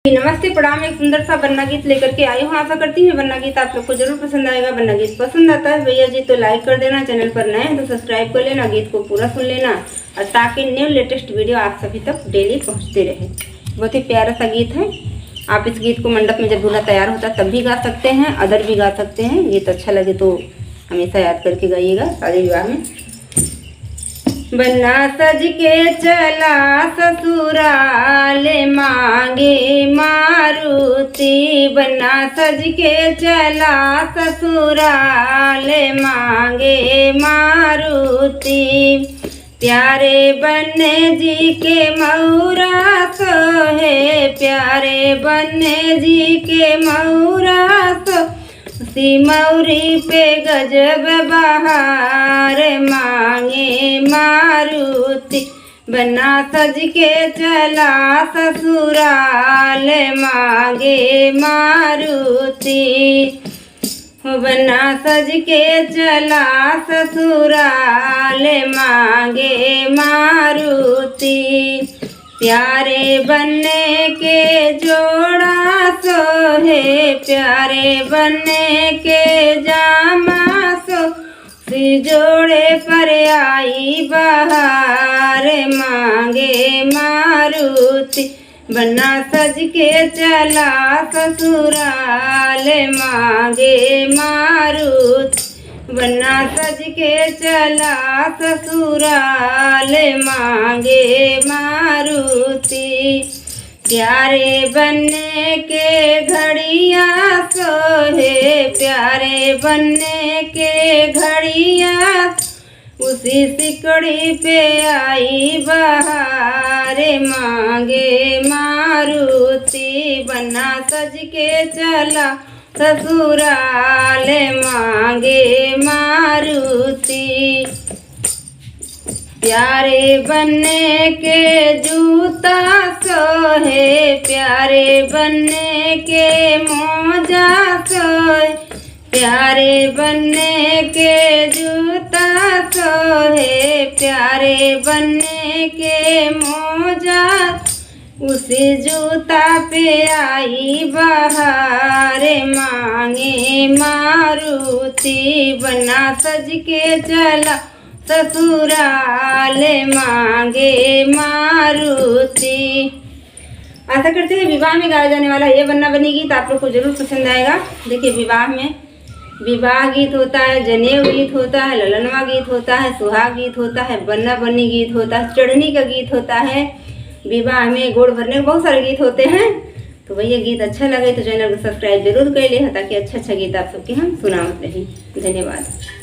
नमस्ते, प्रणाम। एक सुंदर सा वरना गीत लेकर के आई हूँ। आशा करती हूँ वरना गीत आप लोग को जरूर पसंद आएगा। वरना गीत पसंद आता है भैया जी तो लाइक कर देना, चैनल पर नए हैं तो सब्सक्राइब कर लेना, गीत को पूरा सुन लेना और ताकि न्यू लेटेस्ट वीडियो आप सभी तक डेली पहुँचते रहे। बहुत ही प्यारा सा गीत है। आप इस गीत को मंडप में जब दूल्हा तैयार होता है तब भी गा सकते हैं, अदर भी गा सकते हैं। गीत अच्छा लगे तो हमेशा याद करके गाइएगा शादी विवाह में। बन्ना सज के चला ससुराल मांगे मारुति, बन्ना सज के चला ससुराल मांगे मारुति। प्यारे बन्ने जी के मऊरा सोहे, प्यारे बन्ने जी के मऊरा सो, सिमौरी पे गजब बहार मांगे मारुति। बन्ना सज के चला ससुराल मांगे मारुति, बन्ना सज के चला ससुराल मांगे मारुति। प्यारे बन्ने के जोड़ा सोहे, प्यारे बन्ने के जामा सो, सी जोड़े पर आई बहार मांगे मारुति। बन्ना सज के चला ससुराल मांगे मारुति, बन्ना सज के चला ससुराल मांगे मारुति। प्यारे बन्ने के घड़िया सोहे, प्यारे बन्ने के घड़िया, उसी सिकड़ी पे आई बहार मांगे मारुति। बन्ना सज के चला ससुराल मांगे मारुति। प्यारे बन्ने के जूता सोहे, प्यारे बन्ने के मोजा सोहे, प्यारे बन्ने के जूता सोहे, प्यारे बन्ने के मोजा, उसी जूता पे आई बहार मांगे मारुति। बन्ना सज के चला ससुराल मांगे मारुति। आशा करते हैं विवाह में गाया जाने वाला ये वरना बनी गीत आप लोग को जरूर पसंद आएगा। देखिए विवाह में विवाह गीत होता है, जनेऊ गीत होता है, ललनवा गीत होता है, सुहाग गीत होता है, वरना बनी गीत होता है, चढ़नी का गीत होता है, विवाह में गोड़ भरने के बहुत सारे गीत होते हैं। तो भैया गीत अच्छा लगे तो चैनल को सब्सक्राइब जरूर कर ले ताकि अच्छा गीत आप सबके हम सुनाते रहें। धन्यवाद।